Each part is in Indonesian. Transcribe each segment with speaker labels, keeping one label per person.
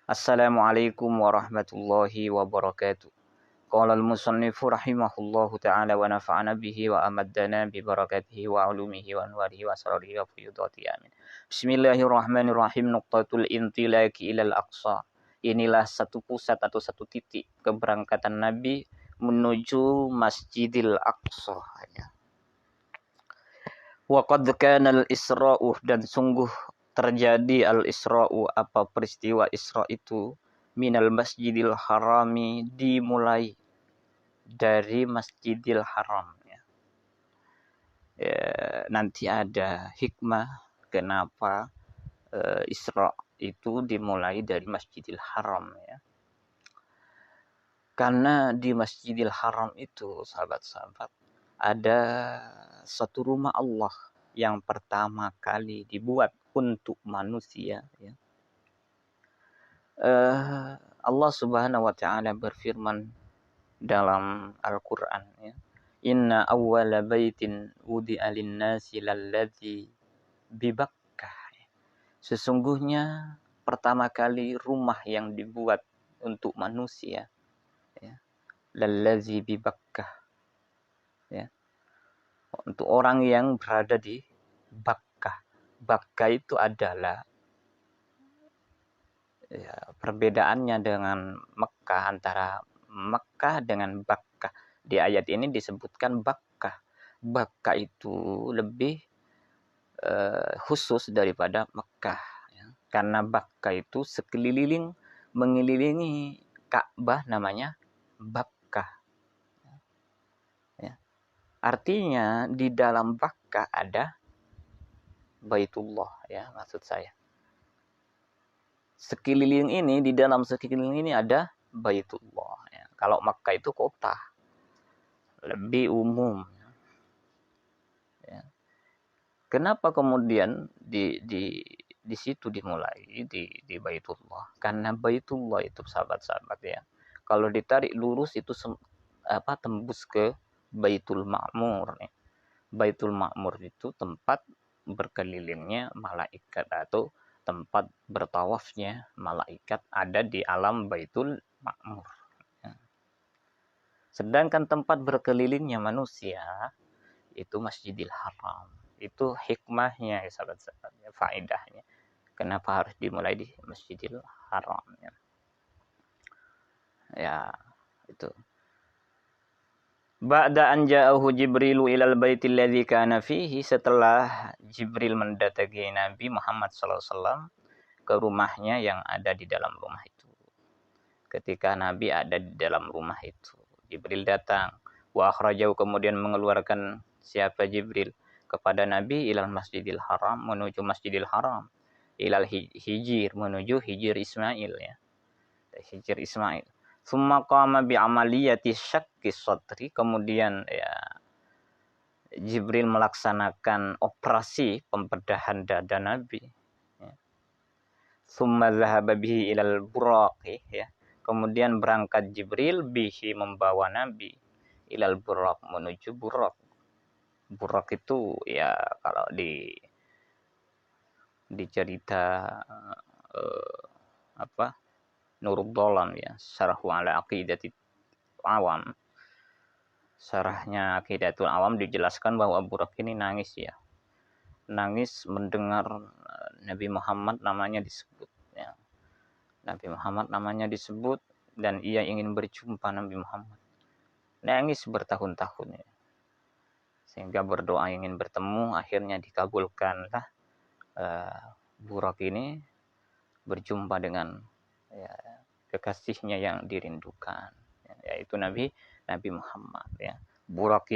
Speaker 1: Assalamualaikum warahmatullahi wabarakatuh. Qala al-musannifu rahimahullahu ta'ala wa nafa'ana bihi wa amaddana bi barakatihi wa ulumihi wa anwarihi wa asrarihi wa fuyudatihi amin. Bismillahirrahmanirrahim. Nuqtatul intilaki ilal aqsa. Inilah satu pusat atau satu titik keberangkatan Nabi menuju Masjidil Aqsa. Wa qad kana al-isra'u, dan sungguh terjadi al-isra'u, apa peristiwa Isra itu, minal Masjidil Harami, dimulai dari Masjidil Haram. Nanti ada hikmah kenapa Isra itu dimulai dari Masjidil Haram, ya. Karena di Masjidil Haram itu, sahabat-sahabat, ada satu rumah Allah yang pertama kali dibuat untuk manusia, ya. Allah Subhanahu wa taala berfirman dalam Al-Qur'an, ya. Inna awwala baitin wudi'a lin-nasi lalladzi bi Bakkah. Sesungguhnya pertama kali rumah yang dibuat untuk manusia, ya, lalladzi bi Bakkah, ya, untuk orang yang berada di Bakkah. Bakkah itu adalah, ya, perbedaannya dengan Mekah, antara Mekah dengan Bakkah. Di ayat ini disebutkan Bakkah. Bakkah itu lebih khusus daripada Mekah, ya. Karena Bakkah itu sekeliling mengelilingi Ka'bah, namanya Bakkah, ya. Artinya di dalam Bakkah ada Baitullah, ya, maksud saya. Sekeliling ini, di dalam sekeliling ini ada Baitullah, ya. Kalau Makkah itu kota, lebih umum, ya. Kenapa kemudian di situ dimulai di Baitullah? Karena Baitullah itu, sahabat-sahabat, ya, kalau ditarik lurus itu tembus ke Baitul Ma'mur, ya. Baitul Ma'mur itu tempat berkelilingnya malaikat atau tempat bertawafnya malaikat, ada di alam Baitul Ma'mur, ya. Sedangkan tempat berkelilingnya manusia itu Masjidil Haram. Itu hikmahnya, ya, sahabat-sahabat, ya, faedahnya. Kenapa harus dimulai di Masjidil Haram, ya. Ya, itu. Ba'da an ja'ahu Jibrilu ilal baitil ladzi kana fihi, setelah Jibril mendatangi Nabi Muhammad SAW ke rumahnya yang ada di dalam rumah itu. Ketika Nabi ada di dalam rumah itu, Jibril datang. Wa akhrajahu, kemudian mengeluarkan siapa Jibril kepada Nabi, ilal Masjidil Haram, menuju Masjidil Haram, ilal hijir, menuju hijir Ismail, ya. Hijir Ismail. Summa qama bi amaliyati syakki sadri, kemudian, ya, Jibril melaksanakan operasi pembedahan dada Nabi, ya. Summa dhahaba bihi ilal buraqi, ya. Kemudian berangkat Jibril bihi, membawa Nabi, ilal buraq, menuju buraq. Buraq itu, ya, kalau di cerita Nurul Dhalam, ya, syarhu ala aqidatul awam. Syarahnya Aqidatul Awam dijelaskan bahwa Buraq ini nangis, ya. Nangis mendengar Nabi Muhammad namanya disebut, ya. Nabi Muhammad namanya disebut dan ia ingin berjumpa Nabi Muhammad. Nangis bertahun-tahun, ya. Sehingga berdoa ingin bertemu, akhirnya dikabulkanlah Buraq ini berjumpa dengan, ya, kekasihnya yang dirindukan, ya, yaitu Nabi Muhammad, ya. Buraq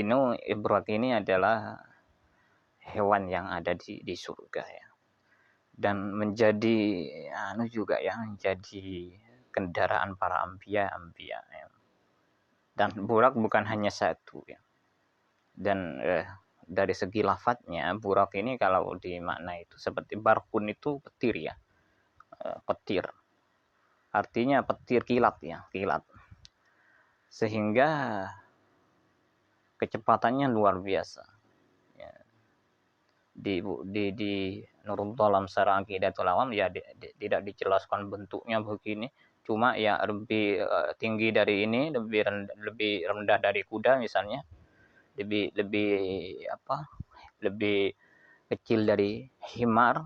Speaker 1: ini adalah hewan yang ada di surga, ya. Dan menjadi juga, ya, menjadi kendaraan para anbiya, ya. Dan Buraq bukan hanya satu, ya. Dan dari segi lafadznya, Buraq ini kalau dimakna itu seperti barkun, itu petir, ya. Petir. Artinya petir kilat, ya, kilat. Sehingga kecepatannya luar biasa, ya. di Nurul Dhalam secara Aqidatul Awam ya tidak dijelaskan bentuknya begini, cuma ya lebih tinggi dari ini, lebih rendah dari kuda misalnya, lebih kecil dari himar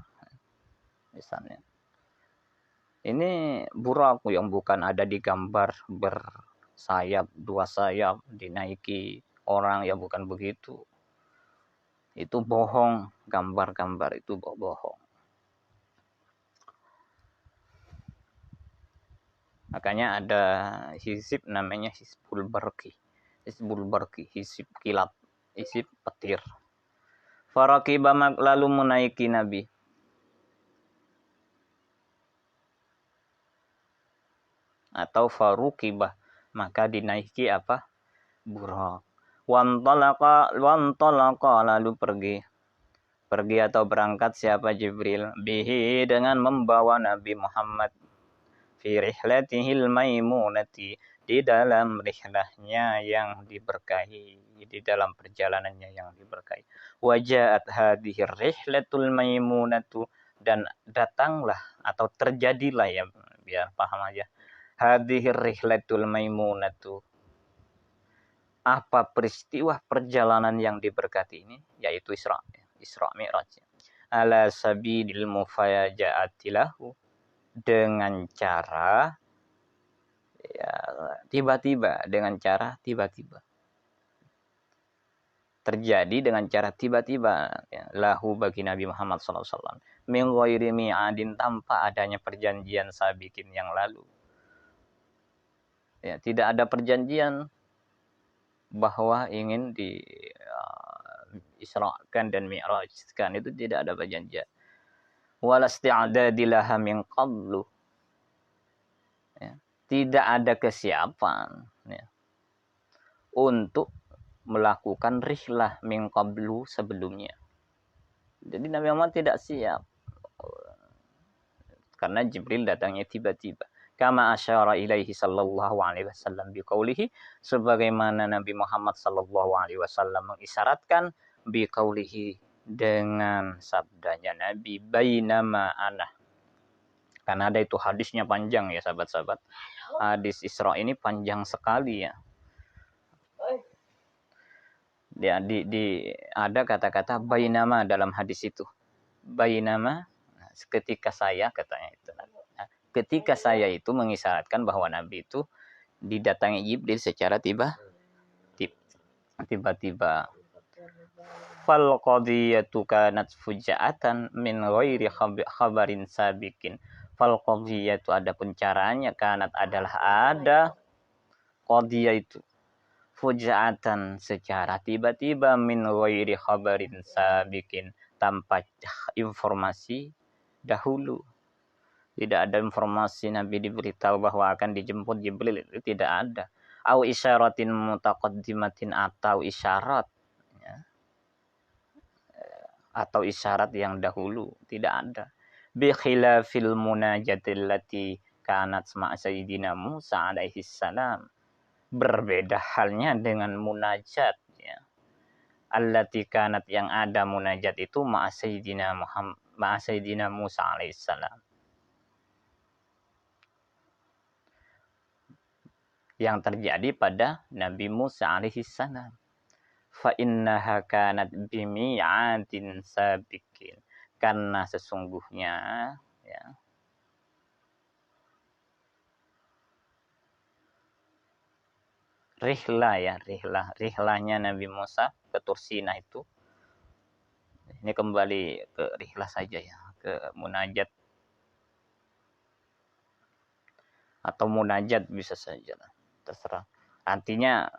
Speaker 1: misalnya. Ini buraku yang bukan ada di gambar bersayap, 2 sayap, dinaiki orang, ya bukan begitu. Itu bohong, gambar-gambar itu bohong. Makanya ada hizib namanya Hizbul Barqi. Hizbul Barqi, hizib kilat, hizib petir. Faraqiba lalu menaiki Nabi. Atau farukibah, maka dinaiki apa? Burak. Wantalaqa lalu pergi atau berangkat siapa? Jibril, bihi dengan membawa Nabi Muhammad, fi rihlatihil maimunati, di dalam rihlahnya yang diberkahi, di dalam perjalanannya yang diberkahi. Wajaat hadhir rihlatul maimunatu, dan datanglah atau terjadilah, ya biar paham aja, hadhir rihlatul maimunatu, apa peristiwa perjalanan yang diberkati ini, yaitu Isra Mi'raj, ala sabilil mufajaati lahu, dengan cara ya tiba-tiba, terjadi dengan cara tiba-tiba, ya, lahu bagi Nabi Muhammad SAW, min ghairi mi'adin, tanpa adanya perjanjian sabiqin yang lalu. Ya, tidak ada perjanjian bahwa ingin di Isra'kan dan Mi'rajkan, itu tidak ada perjanjian. Wala isti'dadi laha min qablu, ya, tidak ada kesiapan, ya, untuk melakukan rihlah min qablu, sebelumnya. Jadi Nabi Muhammad tidak siap karena Jibril datangnya tiba-tiba. Kama asyara ilaihi sallallahu alaihi wasallam biqaulihi, sebagaimana Nabi Muhammad sallallahu alaihi wasallam mengisyaratkan biqaulihi, dengan sabdanya Nabi, bainama ana. Karena ada itu hadisnya panjang ya sahabat-sahabat. Hadis Isra ini panjang sekali ya. Ya ada kata-kata bainama dalam hadis itu. Bainama, ketika saya, katanya itu. Ketika saya itu mengisyaratkan bahwa Nabi itu didatangi Jibril secara tiba-tiba. Fal qadiyatu kanat fuja'atan min ghairi khabarin sabiqin. Fal qadiyatu, adapun caranya, kanat adalah ada, qadiyah itu fuja'atan secara tiba-tiba, min ghairi khabarin sabiqin, tanpa informasi dahulu. Tidak ada informasi Nabi diberitahu bahwa akan dijemput Jibril, itu tidak ada. Au isyaratin mutaqaddimatin, atau isyarat, ya, atau isyarat yang dahulu, tidak ada. Bi khilafil munajatil lati kanat ma'a sayyidina Musa alaihi salam, berbeda halnya dengan munajat, ya, allati kanat, yang ada munajat itu ma'a sayyidina Muhammad, ma'a sayyidina Musa alaihi salam, yang terjadi pada Nabi Musa alaihi salam. Fa innaha kanat bimi'atin sabiqin, karena sesungguhnya, ya, rihlahnya Nabi Musa ke Tursina itu, ini kembali ke rihlah saja ya, ke munajat atau munajat bisa saja lah, terserah. Artinya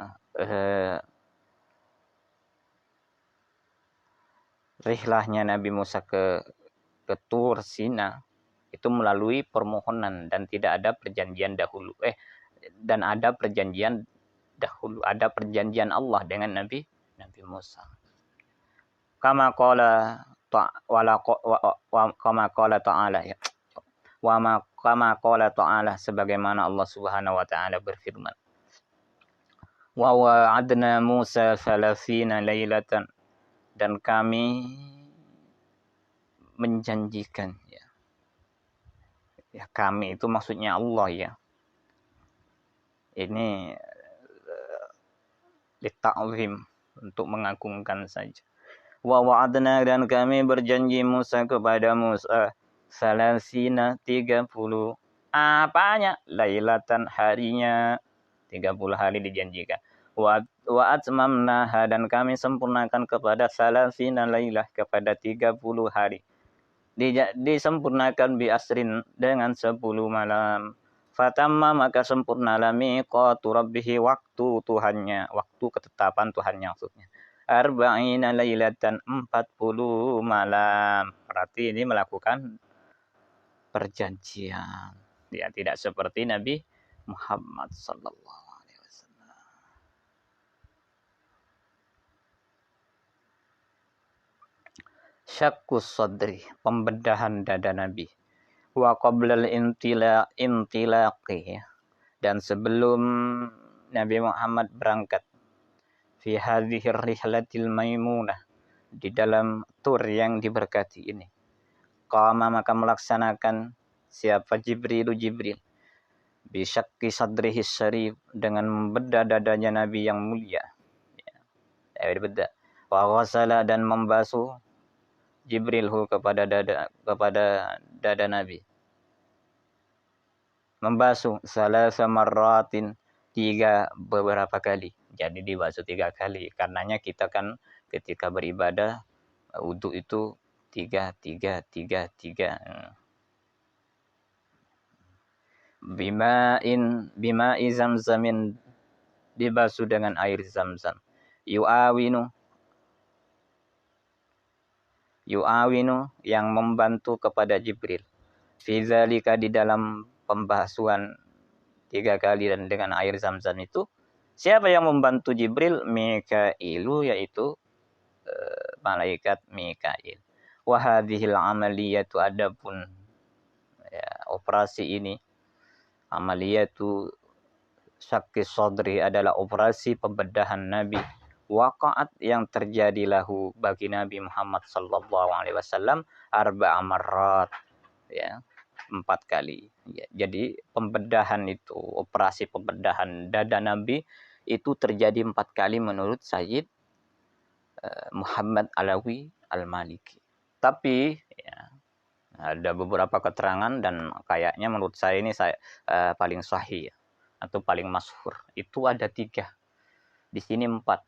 Speaker 1: rihlahnya Nabi Musa ke Tursina itu melalui permohonan, dan tidak ada perjanjian dahulu. Dan ada perjanjian dahulu, ada perjanjian Allah dengan Nabi Musa. Kama qala ta'ala, ya. Kama qala ta'ala, sebagaimana Allah Subhanahu wa taala berfirman, wa wa'adna Musa 30 lailatan, dan kami menjanjikan ya. Ya kami itu maksudnya Allah ya. Ini lita'zim, untuk mengagungkan saja. Wa wa'adna, dan kami berjanji Musa kepada Musa salasina 30 apanya lailatan, harinya 30 hari dijanjikan. Wa atmamnaha, dan kami sempurnakan kepada salasina lailah, kepada 30 hari. Disempurnakan bi asrin, dengan 10 malam. Fatamma, maka sempurnalah miqatu rabbih, waktu Tuhannya, waktu ketetapan Tuhannya maksudnya. Arba'ina lailatan, 40 malam. Berarti ini melakukan perjanjian. Ya, tidak seperti Nabi Muhammad sallallahu alaihi wasallam. Syakkus sadri, pembedahan dada Nabi. Wa qablal intilaqi, dan sebelum Nabi Muhammad berangkat, fi hadhihi rihlatil maimunah, di dalam tur yang diberkati ini, qama, maka melaksanakan siapa Jibril bi syakki sadrihi syarif, dengan membedah dadanya Nabi yang mulia ya, dibedah. Wa ghasala, dan membasuh Jibril kepada dada Nabi, membasuh salasa marratin, 3 beberapa kali. Jadi dibasuh 3 kali. Karenanya kita kan ketika beribadah wudu itu 3. Bima'i zamzamin, dibasuh dengan air zamzam. Yu'awinu, yang membantu kepada Jibril. Fi dzalika, di dalam pembasuhan 3 kali dan dengan air zamzam itu, siapa yang membantu Jibril? Mikailu, yaitu malaikat Mikail. Wa hadhil amaliyatu, adapun ya, operasi ini, amaliyatu syakki sadri, adalah operasi pembedahan Nabi. Waqa'at, yang terjadi lahu, bagi Nabi Muhammad sallallahu alaihi wasallam, 4 marrat ya, 4 kali ya. Jadi pembedahan itu, operasi pembedahan dada Nabi itu terjadi 4 kali menurut Sayyid Muhammad Alawi Al-Maliki. Tapi ya, ada beberapa keterangan, dan kayaknya menurut saya ini paling sahih ya, atau paling masyhur. Itu ada 3. Di sini 4.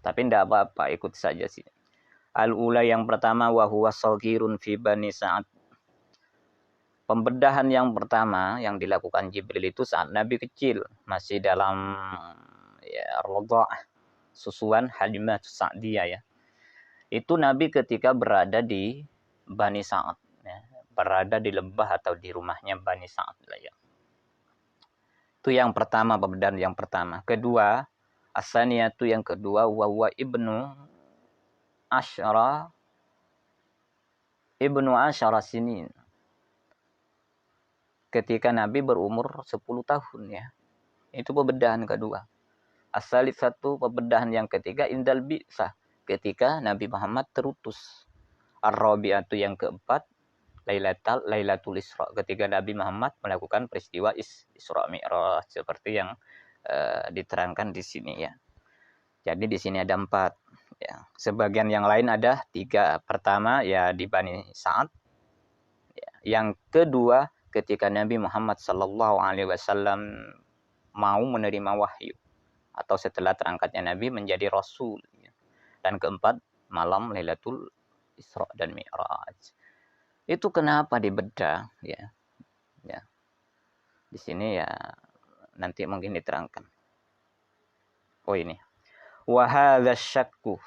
Speaker 1: Tapi tidak apa-apa, ikut saja sih. Al-ula, yang pertama, wa huwa saghirun fi Bani Sa'ad. Pembedahan yang pertama yang dilakukan Jibril itu saat Nabi kecil, masih dalam ya radha'ah, susuan Halimah Sa'diyah ya. Itu Nabi ketika berada di Bani Sa'ad ya, berada di lembah atau di rumahnya Bani Sa'ad lah ya. Itu yang pertama, pembedahan yang pertama. Kedua, asaniyatu, yang kedua, wa ibnu asyara sinin. Ketika Nabi berumur 10 tahun ya. Itu pembedahan kedua. As-salisatu, pembedahan yang ketiga, indal bi'sah, ketika Nabi Muhammad terutus. Ar-rabi'atu, yang keempat, Lailatul Isra, ketika Nabi Muhammad melakukan peristiwa Isra Mi'raj, seperti yang diterangkan di sini ya. Jadi di sini ada 4 ya. Sebagian yang lain ada 3. Pertama ya di Bani Sa'ad ya. Yang kedua ketika Nabi Muhammad sallallahu alaihi wasallam mau menerima wahyu, atau setelah terangkatnya Nabi menjadi rasul ya. Dan keempat, malam Lailatul Isra dan Mi'raj. Itu kenapa dibedah ya. Ya. Di sini ya nanti mungkin diterangkan. Oh ini. Wa hadza syakku.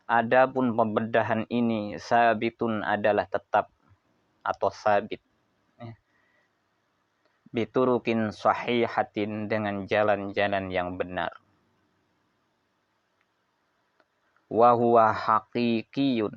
Speaker 1: Adapun pembedahan ini sabitun, adalah tetap atau sabit. Biturukin sahihatin, dengan jalan-jalan yang benar. Wa huwa haqiqiyun.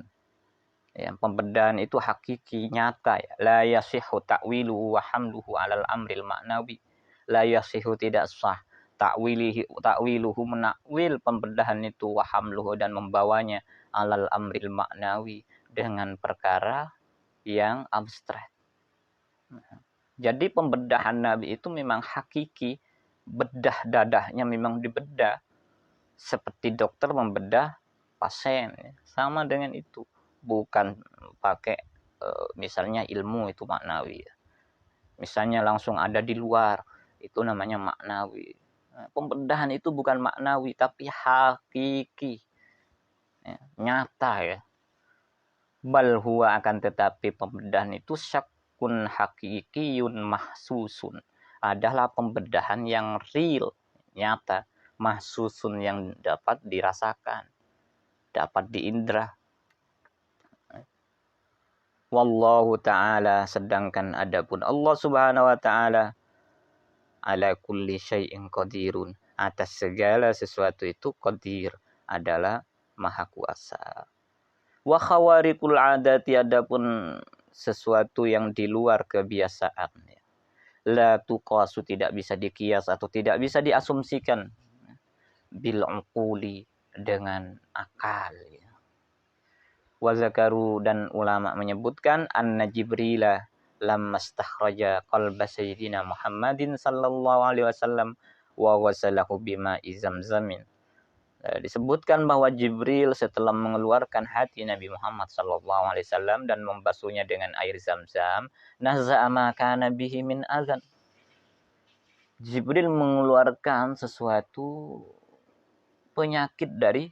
Speaker 1: Ya, pembedahan itu hakiki, nyata ya. La yasihu ta'wiluhu wa hamluhu 'alal amril ma'nawi. La yasihu, tidak sah ta'wiluhu, menakwil pembedahan itu, wa hamluhu, dan membawanya 'alal amril ma'nawi, dengan perkara yang abstrak. Jadi pembedahan Nabi itu memang hakiki, bedah dadahnya memang dibedah seperti dokter membedah pasien, sama dengan itu, bukan pakai misalnya ilmu itu maknawi. Misalnya langsung ada di luar, itu namanya maknawi. Pembedahan itu bukan maknawi tapi hakiki, nyata ya. Bal huwa, akan tetapi pembedahan itu syakun hakikiyun mahsusun, adalah pembedahan yang real, nyata, mahsusun yang dapat dirasakan, dapat diindra. Wallahu ta'ala, sedangkan adapun Allah subhanahu wa ta'ala, ala kulli syai'in qadirun, atas segala sesuatu itu qadir, adalah maha kuasa. Wa khawariqul adati, adapun sesuatu yang di luar kebiasaan, la tuqasu, tidak bisa dikias atau tidak bisa diasumsikan, bil uquli, dengan akal. Wa zakaru, dan ulama menyebutkan, anna Jibrila lamma stakhraja qalba sayyidina Muhammadin sallallahu alaihi wasallam wa wasalahu bima'i zamzamin. Disebutkan bahwa Jibril setelah mengeluarkan hati Nabi Muhammad sallallahu alaihi wasallam dan membasuhnya dengan air Zam-Zam, naza'a ma kana bihi min adzan. Jibril mengeluarkan sesuatu penyakit dari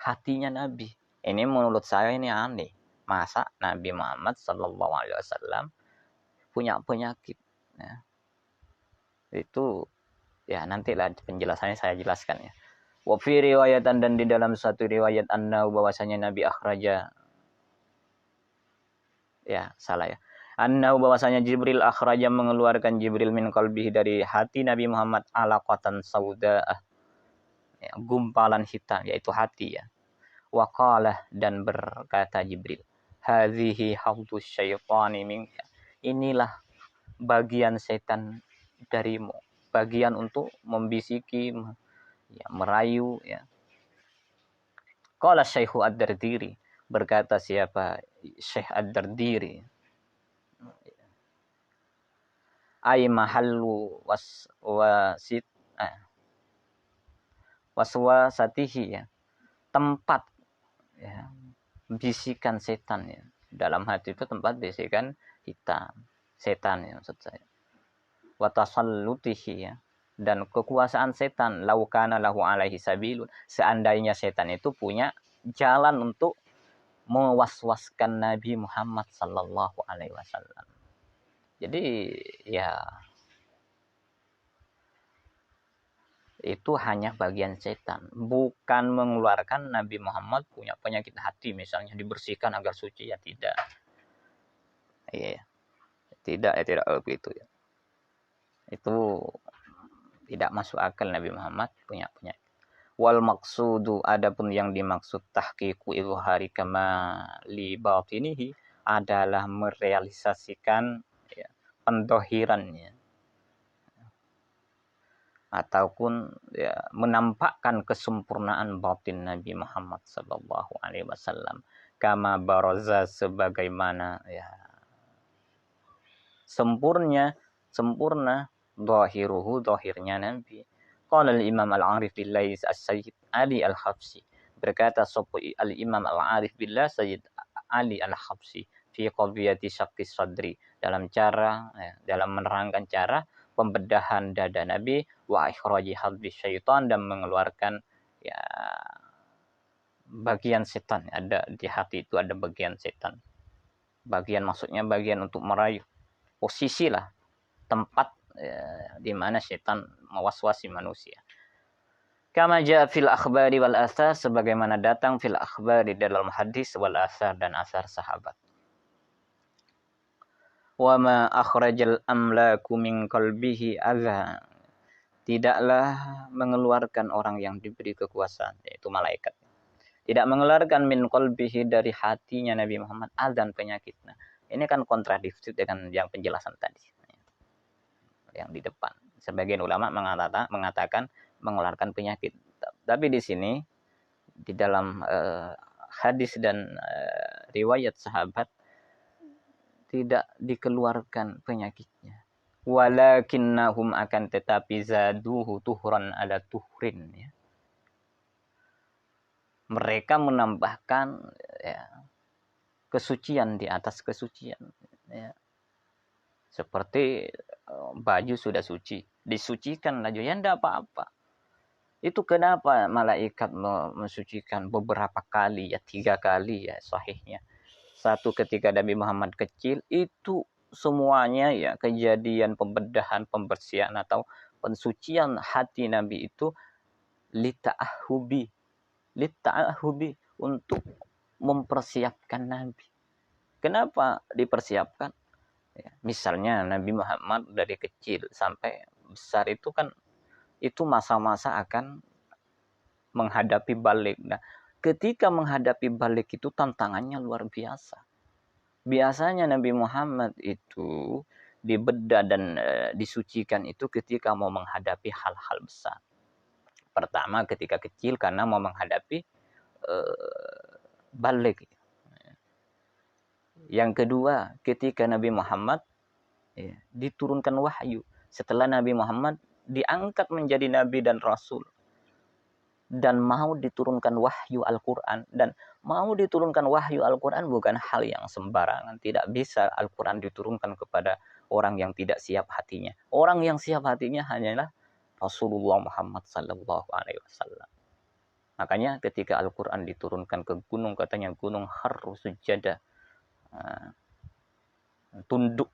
Speaker 1: hatinya Nabi. Ini menurut saya ini aneh. Masa Nabi Muhammad sallallahu alaihi wasallam punya penyakit? Ya. Itu ya nantilah penjelasannya saya jelaskan ya. Wa fi riwayatan, dan di dalam satu riwayat, anna, bahwasanya Nabi akhraja, ya salah ya, anna, bahwasanya Jibril akhraja, mengeluarkan Jibril min qalbihi, dari hati Nabi Muhammad, alaqatan saudaah, ya, gumpalan hitam, yaitu hati ya. Wa qala, dan berkata Jibril, hadhihi hawdus syaitani minka, inilah bagian setan darimu, bagian untuk membisiki, ya, merayu ya. Qala Syekh Ad-Dardiri, berkata siapa? Syekh Ad-Dardiri, ay mahallu waswasatihi, ya, tempat ya, bisikan setan ya. Dalam hati itu tempat bisikan setan ya, maksud saya. Wa tasallutihi, ya, dan kekuasaan setan, laukana lahu alaihi sabilun, seandainya setan itu punya jalan untuk mewaswaskan Nabi Muhammad sallallahu alaihi wasallam. Jadi ya itu hanya bagian setan, bukan mengeluarkan Nabi Muhammad punya penyakit hati misalnya dibersihkan agar suci, ya tidak. Iya. Tidak begitu ya. Itu tidak masuk akal Nabi Muhammad punya penyakit. Wal maksudu, adapun yang dimaksud tahqiqu izhari kama li batinihi, adalah merealisasikan ya, pendohirannya, ataupun ya, menampakkan kesempurnaan batin Nabi Muhammad sallallahu alaihi wasallam, kama baraza, sebagaimana ya sempurna dhahiruhu, dhahirnya Nabi. Qala al-Imam al-Arif billah As-Sayyid Ali Al-Habsyi, berkata al-Imam al-Arif billah Sayyid Ali Al-Habsyi fi qadiyati syaqqi sadri, dalam menerangkan cara pembedahan dada Nabi, wa ikhraji hadbi syaitan, dan mengeluarkan ya bagian setan. Ada di hati itu ada bagian setan. Bagian maksudnya bagian untuk merayu, posisi lah, tempat di mana setan mewaswasi manusia. Kama jaa fil akhbari wal athar, sebagaimana datang fil akhbari, dalam hadis, wal athar, dan asar sahabat. Wa ma akhrajal amlaku min qalbihi adza, tidaklah mengeluarkan orang yang diberi kekuasaan, yaitu malaikat, tidak mengeluarkan min qalbihi, dari hatinya Nabi Muhammad, adzan, penyakit. Nah, ini kan kontradiktif dengan yang penjelasan tadi yang di depan. Sebagian ulama mengatakan mengeluarkan penyakit. Tapi di sini di dalam hadis dan riwayat sahabat tidak dikeluarkan penyakitnya. Walakinnahum akan tetapi zaduhu tuhran ala tuhrin, ya. Mereka menambahkan, ya, kesucian di atas kesucian, ya. Seperti baju sudah suci, disucikan lagi, ya tidak apa-apa. Itu kenapa malaikat mensucikan beberapa kali, ya 3 kali, ya sahihnya. Satu ketika Nabi Muhammad kecil, itu semuanya, ya, kejadian pembedahan, pembersihan atau pensucian hati Nabi itu lita'ahubi, untuk mempersiapkan Nabi. Kenapa dipersiapkan? Ya, misalnya Nabi Muhammad dari kecil sampai besar itu kan itu masa-masa akan menghadapi balik. Nah, ketika menghadapi balik itu tantangannya luar biasa. Biasanya Nabi Muhammad itu dibedah dan disucikan itu ketika mau menghadapi hal-hal besar. Pertama ketika kecil karena mau menghadapi balik. Yang kedua ketika Nabi Muhammad, ya, diturunkan wahyu. Setelah Nabi Muhammad diangkat menjadi Nabi dan Rasul. Dan mau diturunkan wahyu Al-Quran. Dan mau diturunkan wahyu Al-Quran bukan hal yang sembarangan. Tidak bisa Al-Quran diturunkan kepada orang yang tidak siap hatinya. Orang yang siap hatinya hanyalah Rasulullah Muhammad SAW. Makanya ketika Al-Quran diturunkan ke gunung, katanya gunung harus sujada, tunduk.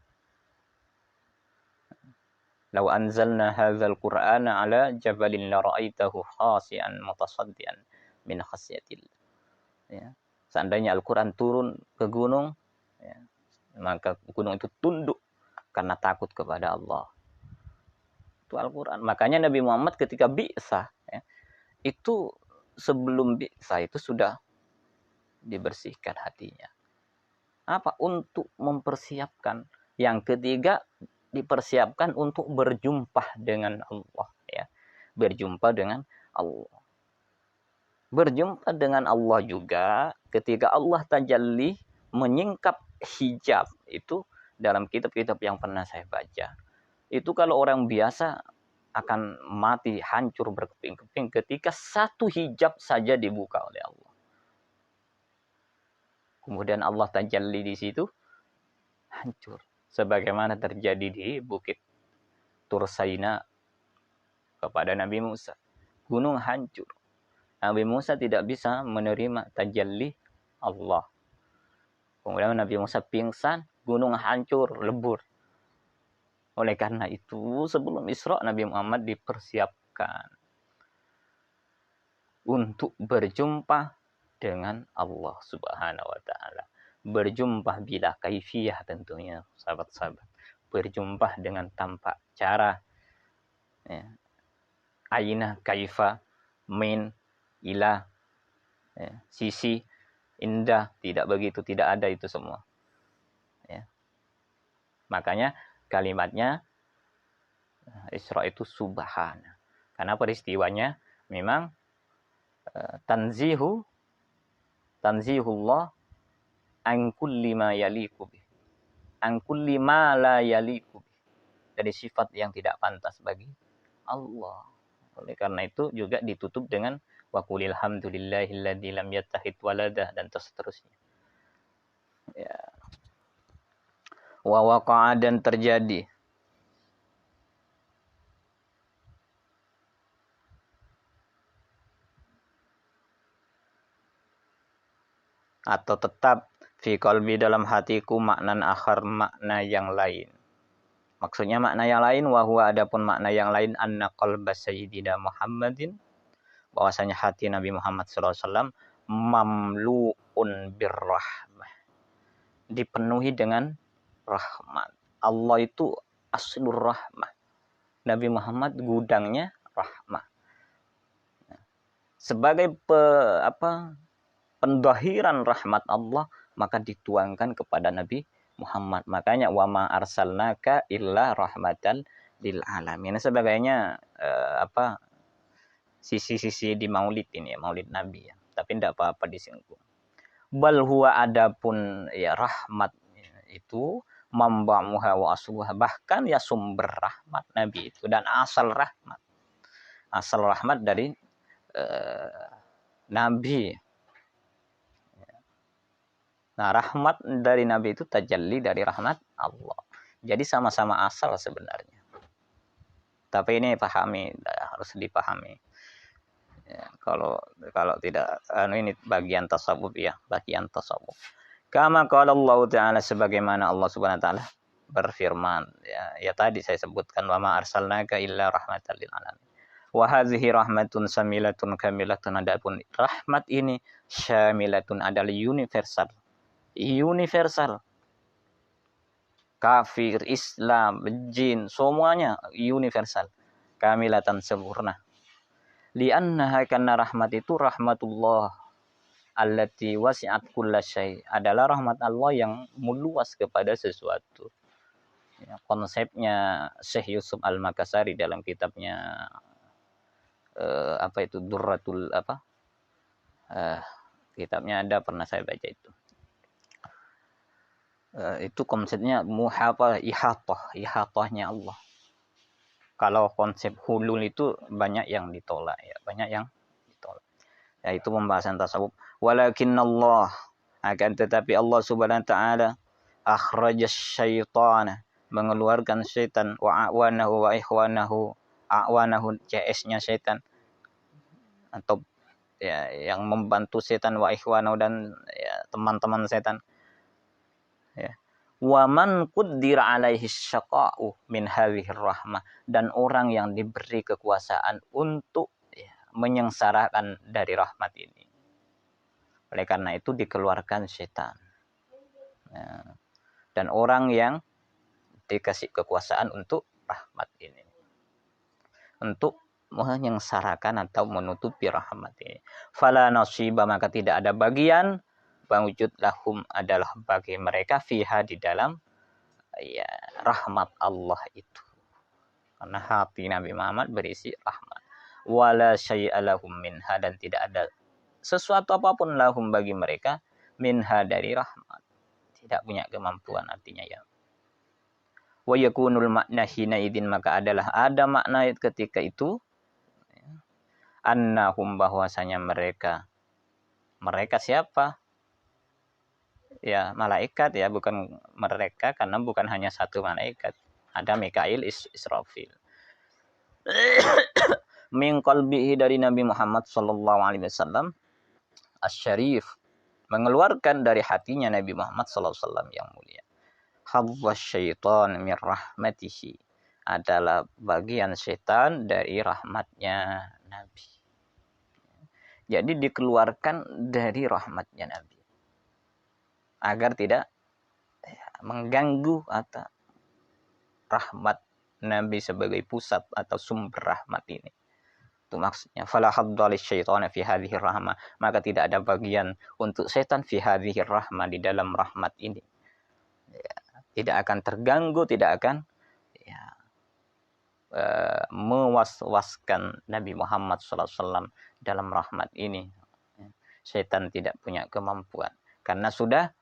Speaker 1: Lau anzalna hadzal Qur'ana ala jabalin la ra'aitahu khashi'an mutasaddian min khasyatillah. Ya. Seandainya Al-Qur'an turun ke gunung, ya, maka gunung itu tunduk karena takut kepada Allah. Itu Al-Qur'an. Makanya Nabi Muhammad ketika bi'tsah, ya, itu sebelum bi'tsah itu sudah dibersihkan hatinya. Apa? Untuk mempersiapkan. Yang ketiga, dipersiapkan untuk berjumpa dengan Allah, ya. Berjumpa dengan Allah. Berjumpa dengan Allah juga ketika Allah tajalli menyingkap hijab itu dalam kitab-kitab yang pernah saya baca. Itu kalau orang biasa akan mati, hancur berkeping-keping ketika satu hijab saja dibuka oleh Allah. Kemudian Allah tajalli di situ, hancur. Sebagaimana terjadi di Bukit Tursaina kepada Nabi Musa. Gunung hancur. Nabi Musa tidak bisa menerima tajalli Allah. Kemudian Nabi Musa pingsan, gunung hancur, lebur. Oleh karena itu, sebelum Isra, Nabi Muhammad dipersiapkan untuk berjumpa dengan Allah Subhanahu wa Ta'ala. Berjumpa bila kaifiyah tentunya, sahabat-sahabat. Berjumpa dengan tanpa cara. Ya. Aina, kaifa, min, ila, ya. Sisi, indah, tidak begitu, tidak ada itu semua. Ya. Makanya kalimatnya Isra itu subhana. Karena peristiwanya memang tanzihullah an kulli ma yaliqu bih. An kulli ma la yaliqu bih. Dari sifat yang tidak pantas bagi Allah. Oleh karena itu juga ditutup dengan wa qulil hamdulillahilladzi lam yattahid waladah dan seterusnya. Ya. Wa waqa'a dan terjadi atau tetap fi qalbi dalam hatiku maknan akhar, makna yang lain. Maksudnya makna yang lain, wa huwa adapun makna yang lain anna qalba sayyidina Muhammadin, bahwasanya hati Nabi Muhammad sallallahu alaihi wasallam mamlu'un birrahmah, dipenuhi dengan rahmat. Allah itu aslur rahmah. Nabi Muhammad gudangnya rahmah. Sebagai pendahiran rahmat Allah, maka dituangkan kepada Nabi Muhammad. Makanya wa ma arsalnaka illa rahmatan lil alamin. Sebagainya sisi-sisi di Maulid ini, ya, Maulid Nabi, ya. Tapi tidak apa-apa disinggung. Bal huwa adapun ya rahmat itu mambamuha wa asluha, bahkan ya sumber rahmat Nabi itu dan asal rahmat dari Nabi. Nah, rahmat dari Nabi itu tajalli dari rahmat Allah. Jadi sama-sama asal sebenarnya. Tapi ini harus dipahami. Ya, kalau tidak, ini bagian tasawuf ya, bagian tasawuf. Kama qala Allah Ta'ala, sebagaimana Allah Subhanahu wa taala berfirman, ya tadi saya sebutkan, wa ma arsalnaka illa rahmatan lil alamin. Wa hadhihi rahmatun samilatun kamilatun, adapun rahmat ini syamilatun adalah universal. Kafir, Islam, jin, semuanya universal. Kamilatan, sempurna. Li'annaha, karena rahmat itu rahmatullah allati wasi'at kulla syai, adalah rahmat Allah yang meluas kepada sesuatu. Ya, konsepnya Syekh Yusuf Al-Makassari dalam kitabnya Durratul kitabnya ada, pernah saya baca itu. Itu konsepnya ihatahnya Allah. Kalau konsep hulul itu banyak yang ditolak ya, Ya, itu pembahasan tasawuf. Walakin Allah, akan tetapi Allah Subhanahu wa taala akhrajas syaitana, mengeluarkan syaitan, wa ikhwanahu, CS-nya syaitan, atau ya yang membantu setan, wa ikhwanahu, dan ya teman-teman setan. Ya. Wa man qaddira alaihi syaqa'u min hadhihi rahmah, dan orang yang diberi kekuasaan untuk menyengsarakan dari rahmat ini. Oleh karena itu dikeluarkan setan. Ya. Dan orang yang dikasih kekuasaan untuk rahmat ini, untuk menyengsarakan atau menutupi rahmat ini. Fala nasiba, maka tidak ada bagian, wujud lahum, adalah bagi mereka, fiha, di dalam ya rahmat Allah itu. Karena hati Nabi Muhammad berisi rahmat. Wala syai'a lahum minha, dan tidak ada sesuatu apapun lahum bagi mereka, minha, dari rahmat. Tidak punya kemampuan, artinya ya. Wa yakunul makna hina idin, maka ada makna ketika itu, annahum, bahwasanya mereka siapa? Ya malaikat ya, bukan mereka, karena bukan hanya satu malaikat, ada Mikail, Israfil. Min qalbihi, dari Nabi Muhammad sallallahu alaihi wasallam, asy-syarif, mengeluarkan dari hatinya Nabi Muhammad sallallahu alaihi wasallam yang mulia. Hadza syaitan min rahmatihi, adalah bagian setan dari rahmatnya Nabi. Jadi dikeluarkan dari rahmatnya Nabi, agar tidak mengganggu atau rahmat Nabi sebagai pusat atau sumber rahmat ini. Itu maksudnya. Fala hadda lisyaitana fi hadhihi rahmah, maka tidak ada bagian untuk setan fi hadhihi rahmah, di dalam rahmat ini. Ya, tidak akan terganggu, tidak akan mewaswaskan Nabi Muhammad SAW dalam rahmat ini. Setan tidak punya kemampuan, karena sudah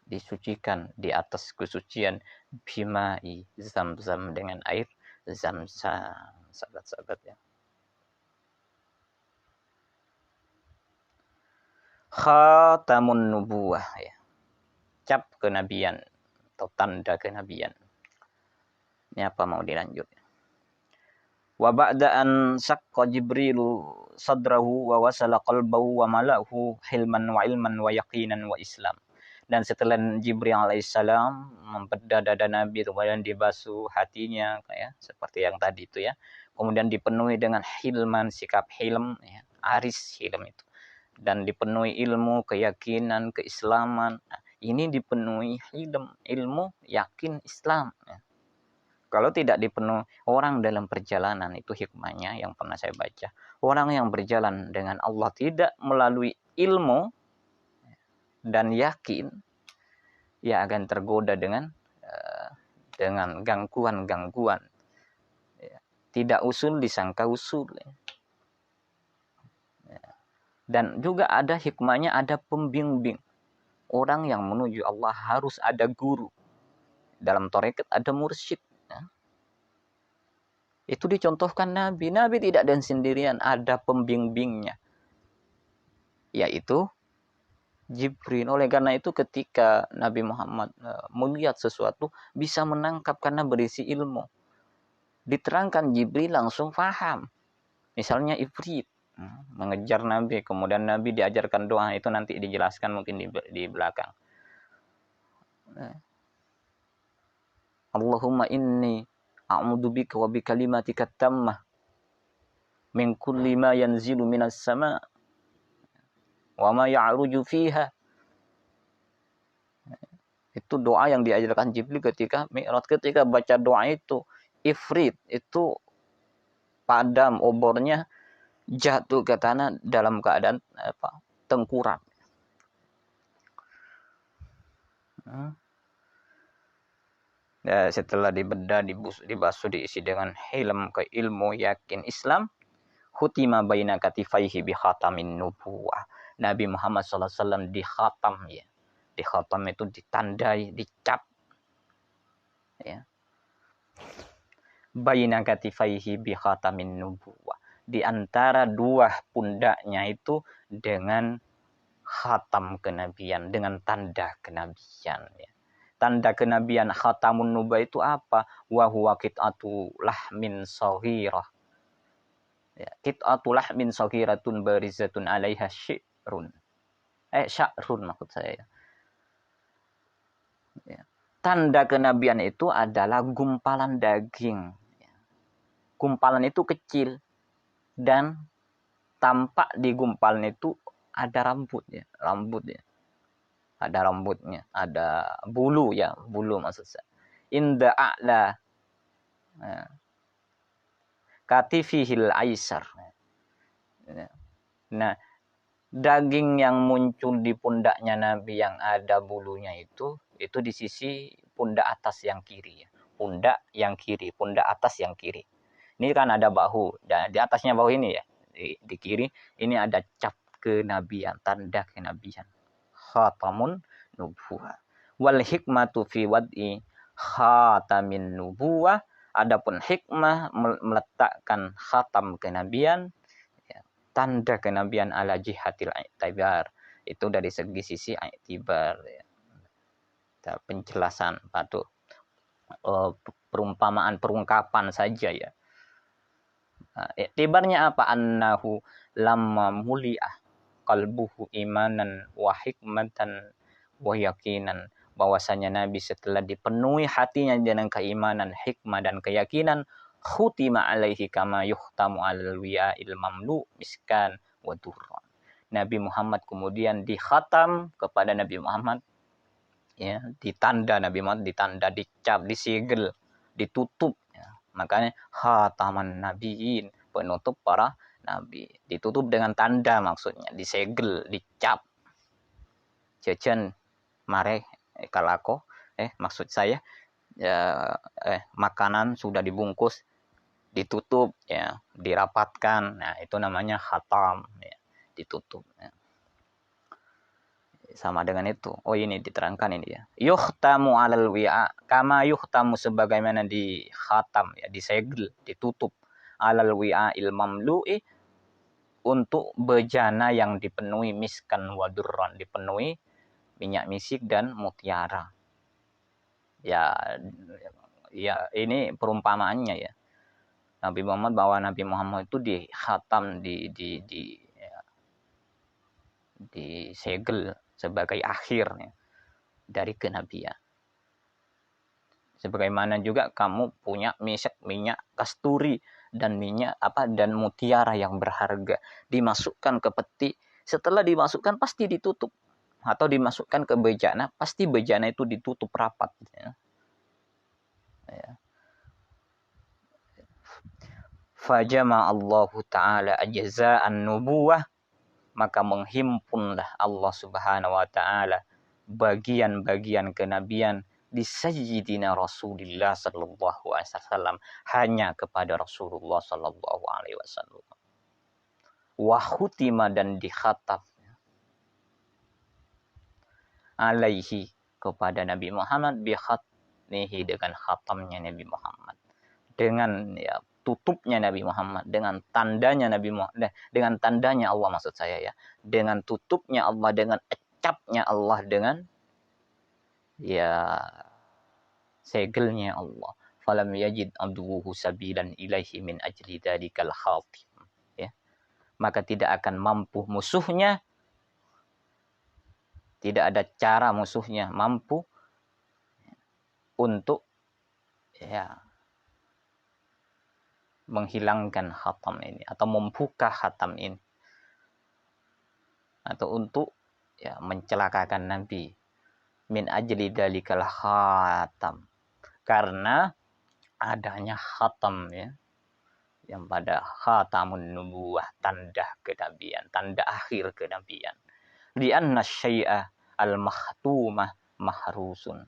Speaker 1: disucikan di atas kesucian bimai zam-zam, dengan air zam-zam, sahabat-sahabat ya. Khatamun nubuwah ya, cap kenabian atau tanda kenabian. Ini apa mau dilanjut? Wa ba'da an saqqa Jibrilu sadrahu wa wasala qalbahu wa malahu hilman wa ilman wa yaqinan wa islam. Dan setelah Jibril alaihissalam membedah dada Nabi, kemudian dibasuh hatinya, ya, seperti yang tadi itu ya. Kemudian dipenuhi dengan hilman, sikap hilm, ya, aris hilm itu. Dan dipenuhi ilmu, keyakinan, keislaman. Nah, ini dipenuhi hilm, ilmu, yakin, Islam. Ya. Kalau tidak dipenuhi, orang dalam perjalanan, itu hikmahnya yang pernah saya baca. Orang yang berjalan dengan Allah tidak melalui ilmu dan yakin, ya akan tergoda dengan gangguan-gangguan. Ya. Tidak usul disangka usul. Ya. Dan juga ada hikmahnya, ada pembimbing. Orang yang menuju Allah harus ada guru. Dalam tarekat ada mursyid. Ya. Itu dicontohkan Nabi. Nabi tidak dan sendirian, ada pembimbingnya. Yaitu Jibril. Oleh karena itu ketika Nabi Muhammad melihat sesuatu, bisa menangkap karena berisi ilmu. Diterangkan Jibril langsung paham. Misalnya Ifrit mengejar Nabi, kemudian Nabi diajarkan doa, itu nanti dijelaskan mungkin di belakang. Allahumma inni a'udzubika wa bikalimatika tammah min kulli ma yanzilu minas sama' wa ma ya'ruju fiha. Itu doa yang diajarkan Jibril ketika Mi'raj. Ketika baca doa itu, Ifrit itu padam obornya, jatuh ke tanah dalam keadaan tengkurap. Ya, setelah dibedah, dibasuh, diisi dengan hilm ke ilmu yakin Islam, khutima baina katifaihi bi khatamin nubuwah. Nabi Muhammad SAW dikhatam, ya. Dikhatam itu ditandai, dicap, ya. Baina katifaihi bi khatamin nubuwah. Di antara dua pundaknya itu dengan khatam kenabian, dengan tanda kenabian. Ya. Tanda kenabian khatamun nubuwah itu apa? Wa huwa qit'atu lahmin saghirah. Ya, qit'atu lahmin saghiratun barizatun 'alaiha syi'run. Sya'run maksud saya. Ya. Tanda kenabian itu adalah gumpalan daging. Ya. Gumpalan itu kecil. Dan tampak di gumpalan itu ada rambutnya, ada rambutnya, ada bulu, ya, bulu maksud saya. Inda a'la katifihil aisar. Nah, daging yang muncul di pundaknya Nabi yang ada bulunya itu di sisi pundak atas yang kiri, ya. Pundak yang kiri, pundak atas yang kiri. Ini kan ada bahu, dan di atasnya bahu ini, ya. Di kiri ini ada cap kenabian, tanda kenabian. Khatamun nubuwah. Wal hikmatu fi wad'i khatamin nubuwah. Adapun hikmah meletakkan khatam kenabian, ya, tanda kenabian ala jihatil i'tibar. Itu dari segi sisi i'tibar, ya. Penjelasan atau perumpamaan, perungkapan saja, ya. I'tibarnya apa? Annahu lamma muli'ah qalbuhu imanan wa hikmatan wa yakinan. Bahwasanya Nabi setelah dipenuhi hatinya dengan keimanan, hikmah dan keyakinan, khutima alaihi kama yuhtamu alal wi'il mamlu miskan wa durran. Nabi Muhammad kemudian dikhatam kepada Nabi Muhammad, ya, ditanda Nabi Muhammad, ditanda, dicap, disegel, ditutup, ya. Makanya khataman nabiyyin, penutup para nabi. Ditutup dengan tanda, maksudnya disegel, dicap. Jajan mare kalako, maksud saya, ya, makanan sudah dibungkus, ditutup, ya, dirapatkan. Nah, itu namanya khatam, ya, ditutup, ya. Sama dengan itu. Oh, ini diterangkan ini, ya. Yuhtamu alal wi'a, kama yuhtamu sebagaimana di khatam, ya, disegel, ditutup, alal wi'a il mamlu'i, untuk bejana yang dipenuhi miskan wadurran, dipenuhi minyak misik dan mutiara. Ya, ini perumpamaannya, ya. Nabi Muhammad, bahwa Nabi Muhammad itu dikhatam, disegel sebagai akhirnya dari kenabian. Sebagaimana juga kamu punya minyak kasturi dan minyak dan mutiara yang berharga, dimasukkan ke peti, setelah dimasukkan pasti ditutup, atau dimasukkan ke bejana, pasti bejana itu ditutup rapat, ya. Fajama Allahu ta'ala ajza'an nubuwah, maka menghimpunlah Allah Subhanahu wa ta'ala bagian-bagian kenabian di sayyidina Rasulullah sallallahu alaihi wasallam, hanya kepada Rasulullah sallallahu alaihi wasallam. wa khutima dan dikhatam alaihi kepada Nabi Muhammad bi khatmihi dengan khatamnya Nabi Muhammad, dengan ya tutupnya Nabi Muhammad, dengan tandanya Nabi Muhammad, dengan tandanya Allah maksud saya ya, dengan tutupnya Allah, dengan ecapnya Allah, dengan ya segelnya Allah. Falam yajid aduhu sabilan ilaihi min ajli dzarikal khatim, ya. Maka tidak akan mampu musuhnya, tidak ada cara musuhnya mampu untuk ya menghilangkan khatam ini atau membuka khatam ini, atau untuk ya mencelakakan Nabi, min ajli dzalikal khatam, karena adanya khatam ya, yang pada khatamun nubuwah, tanda kenabian, tanda akhir kenabian. Li'anna syai'a al-makhtumah mahrusun.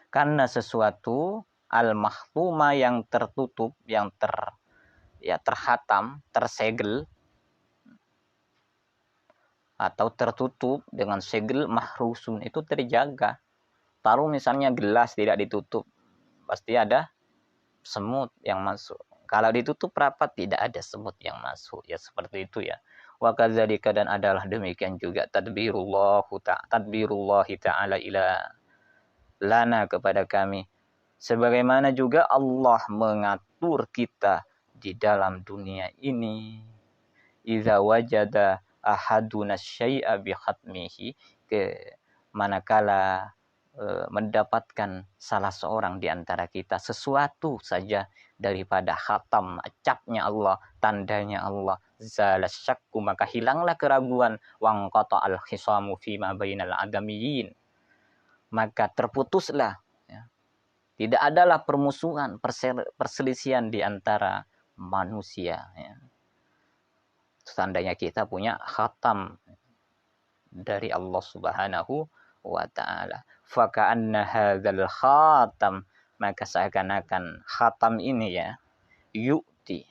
Speaker 1: Karena sesuatu al-makhtumah yang tertutup, yang terhatam, tersegel atau tertutup dengan segel, mahrusun itu terjaga. Taruh misalnya gelas tidak ditutup, pasti ada semut yang masuk. Kalau ditutup rapat tidak ada semut yang masuk, ya seperti itu ya. Wa kadzalika, dan adalah demikian juga tadbirullah ta'ala ila lana kepada kami, sebagaimana juga Allah mengatur kita di dalam dunia ini. Iza wajada ahaduna syai'a bi khatmihi, manakala mendapatkan salah seorang di antara kita sesuatu saja daripada khatam, capnya Allah, tandanya Allah, zala syakku, maka hilanglah keraguan, wangqata al khisamu fima bainal adamiyyin, maka terputuslah ya, tidak adalah permusuhan, perselisihan di antara manusia ya. Seandainya kita punya khatam dari Allah Subhanahu wa ta'ala. Faka'anna hadzal khatam, maka seakan-akan khatam ini ya, yu'ti,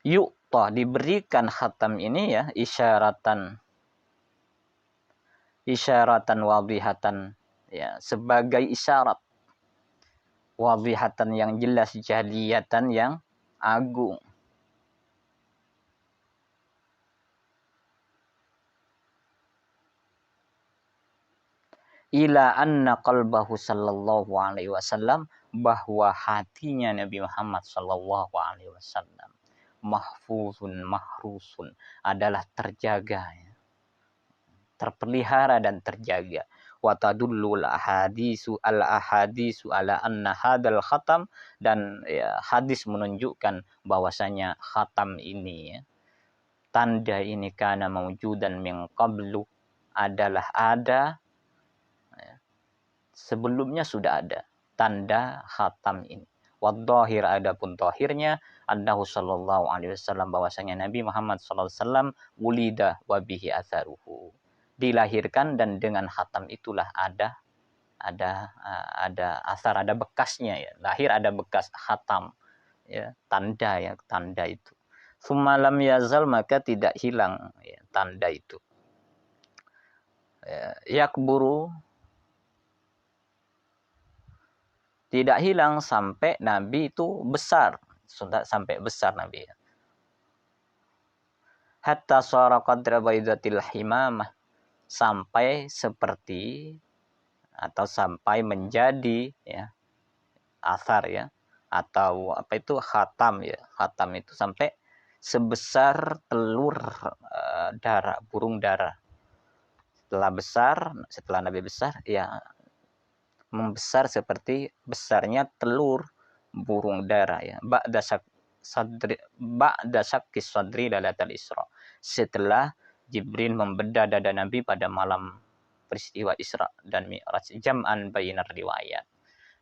Speaker 1: yu'ta, diberikan khatam ini ya, isyaratan wadihatan ya, sebagai isyarat, wadihatan yang jelas, jaliyatan yang agung, ila anna qalbahu sallallahu alaihi wasallam, bahwa hatinya Nabi Muhammad sallallahu alaihi wasallam, mahfuzun mahrusun, adalah terjaga ya, terpelihara dan terjaga. Wa tadullul ahadisu ala anna hadal khatam, dan ya, hadis menunjukkan bahwasanya khatam ini ya, tanda ini, kana maujudan min qablu, adalah ada ya, sebelumnya sudah ada tanda khatam ini. Wadhahir, adapun zahirnya, annahu sallallahu alaihi wasallam, bahwasanya Nabi Muhammad sallallahu alaihi wasallam wulida wa bihi atharuhu, dilahirkan dan dengan khatam itulah ada asar, ada bekasnya ya, lahir ada bekas khatam ya, tanda ya, tanda itu. Sumalam yazal, maka tidak hilang ya, tanda itu ya, yakburu, tidak hilang sampai Nabi itu besar, sudah sampai besar Nabi ya. Hatta sara qadra baidatil himamah, sampai seperti atau sampai menjadi ya asar ya, atau apa itu khatam ya, khatam itu sampai sebesar telur darah, burung darah. Setelah Nabi besar ya, membesar seperti besarnya telur burung darah ya, ba'da syakki sadri lailatul Isra, setelah Jibril membedah dada Nabi pada malam peristiwa Isra dan Mi'raj, jam'an bainar riwayat,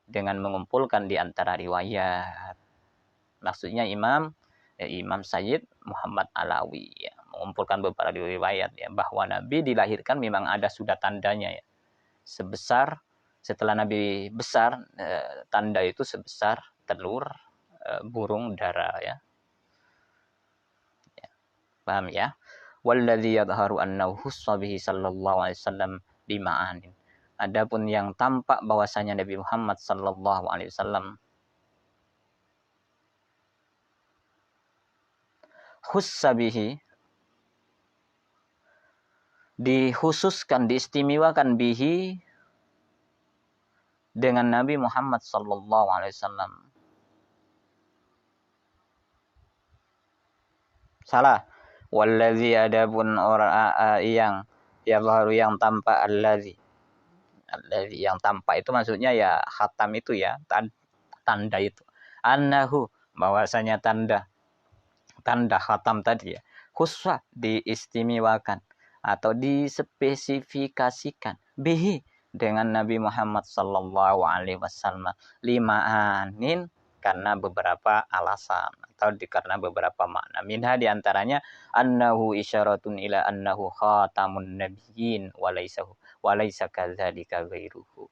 Speaker 1: dengan mengumpulkan di antara riwayat. Maksudnya Imam Imam Sayyid Muhammad Alawi ya, mengumpulkan beberapa riwayat ya bahwa Nabi dilahirkan memang ada sudah tandanya ya. Sebesar setelah Nabi besar tanda itu sebesar telur burung dara ya. Paham ya? Walladzi yadhharu annahu hussa bihi sallallahu alaihi wasallam bima'anin. Adapun yang tampak bahwasanya Nabi Muhammad sallallahu alaihi wasallam hussa bihi, dikhususkan, diistimewakan bihi dengan Nabi Muhammad sallallahu alaihi wasallam. Salah. Wallazi adapun orang yang yadhharu yang tampak allazi yang tampak itu maksudnya ya khatam itu ya tanda itu. Annahu bahwasanya tanda khatam tadi ya khusus diistimewakan atau dispesifikasikan bihi dengan Nabi Muhammad sallallahu alaihi wasallam lima'anin karena beberapa alasan atau karena beberapa makna. Minha diantaranya annahu isyaratun ila annahu khatamun nabiyyin wa laisa kadzalika ghairuhu.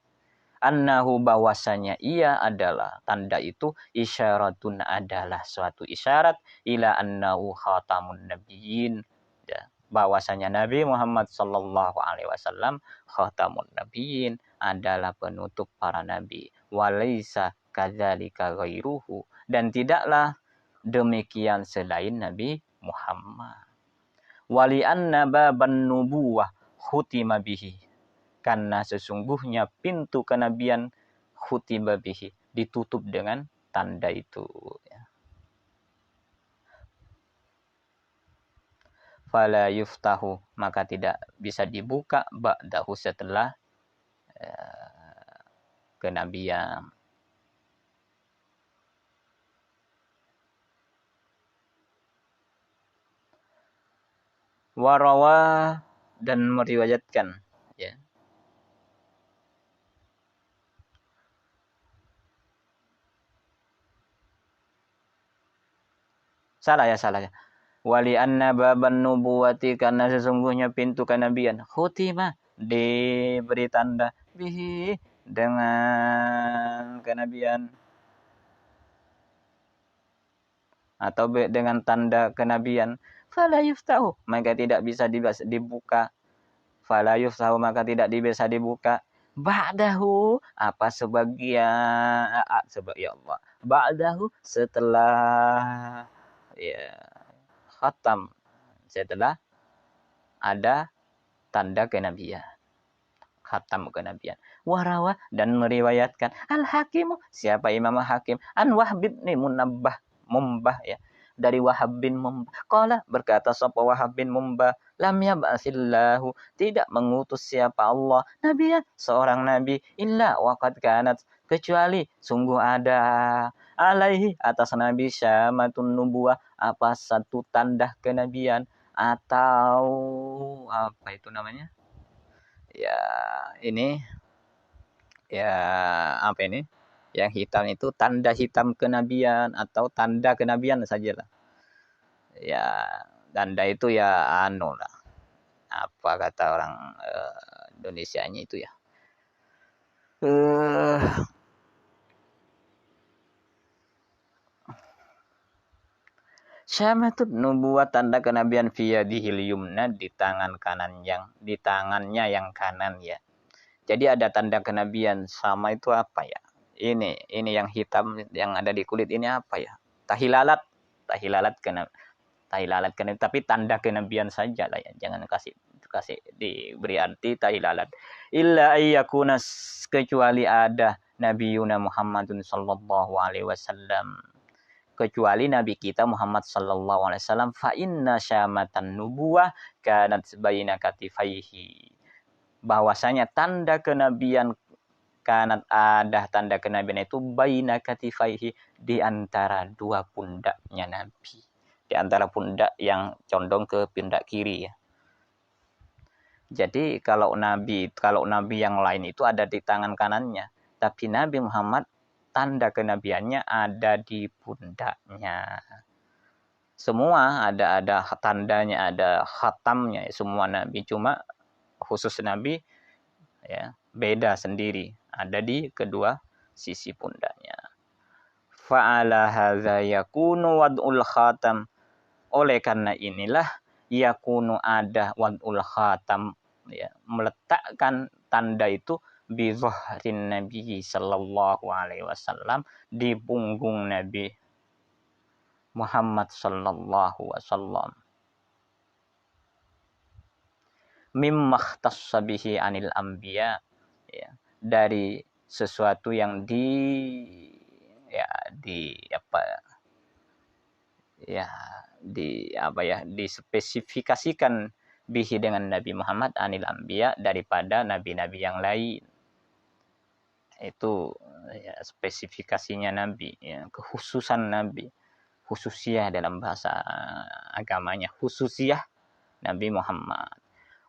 Speaker 1: Annahu bahwasanya ia adalah tanda itu isyaratun adalah suatu isyarat ila annahu khatamun nabiyyin ya, bahwasanya Nabi Muhammad sallallahu alaihi wasallam khatamun nabiyyin adalah penutup para nabi walaisa kadzalika ghairuhu dan tidaklah demikian selain Nabi Muhammad. Wali anna baban nubuwah khutima bihi karena sesungguhnya pintu kenabian khutima bihi ditutup dengan tanda itu ya. Fala yuftahu maka tidak bisa dibuka ba'dahu setelah kenabian. Warawa dan meriwayatkan ya. Salah ya. Wali anna baban nubuwati karena sesungguhnya pintu kenabian khutima diberi tanda bihi dengan kenabian atau dengan tanda kenabian fala yuftahu maka tidak bisa dibuka fala yuftahu maka tidak bisa dibuka ba'dahu apa sebagian ya Allah ba'dahu setelah ya khatam setelah ada tanda kenabian khatam kenabian warawa dan meriwayatkan al-hakimu siapa Imam Hakim an Wahb bin Mumbah ya dari Wahab bin Mumbah qala berkata sapa Wahab bin Mumbah lam yab'atsillahu tidak mengutus siapa Allah nabiyan seorang nabi illa waqad kanat kecuali sungguh ada alaihi atas nabi syamatun nubuwah apa satu tanda kenabian atau apa itu namanya ya ini ya apa ini yang hitam itu tanda hitam kenabian atau tanda kenabian sajalah ya tanda itu ya anu lah apa kata orang Indonesianya itu ya Syamatun nubuwah tanda kenabian fiyadihil yumna di tangannya yang kanan ya. Jadi ada tanda kenabian sama itu apa ya? Ini yang hitam yang ada di kulit ini apa ya? Tahilalat kenabian tapi tanda kenabian saja lah ya. Jangan kasih diberi arti tahilalat. Illa ayyakuna kecuali ada Nabiyuna Muhammadun sallallahu alaihi wasallam. Kecuali Nabi kita Muhammad sallallahu alaihi wasallam fa inna syamatan nubuwah kanat baina katifaihi bahwasanya tanda kenabian kanat ada tanda kenabian itu baina katifaihi di antara dua pundaknya Nabi di antara pundak yang condong ke pundak kiri ya. Jadi kalau nabi yang lain itu ada di tangan kanannya tapi Nabi Muhammad tanda kenabiannya ada di pundaknya. Semua ada tandanya, ada khatamnya, semua nabi, cuma khusus nabi ya beda sendiri, ada di kedua sisi pundaknya. Fa'ala hadza yakunu wad'ul khatam, oleh karena inilah yakunu ada wad'ul khatam, ya, meletakkan tanda itu bi dhahrin nabi sallallahu alaihi wasallam, di punggung Nabi Muhammad sallallahu wasallam, mimma ikhtassa bihi anil anbiya, ya, dari sesuatu yang dispesifikasikan bihi dengan Nabi Muhammad anil anbiya, daripada nabi-nabi yang lain. Itu ya, spesifikasinya nabi, ya, kekhususan nabi, khususiyah dalam bahasa agamanya, khususiyah Nabi Muhammad.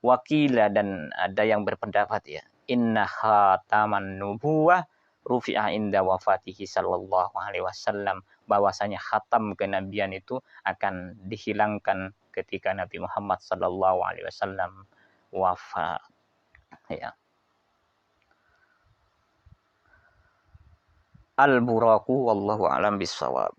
Speaker 1: Wakila, dan ada yang berpendapat ya, inna khataman nubuwah rufi'a inda wafatihi sallallahu alaihi wasallam, bahwasanya khatam kenabian itu akan dihilangkan ketika Nabi Muhammad sallallahu alaihi wasallam wafat, ya. Al-buraku wallahu alam bisawab.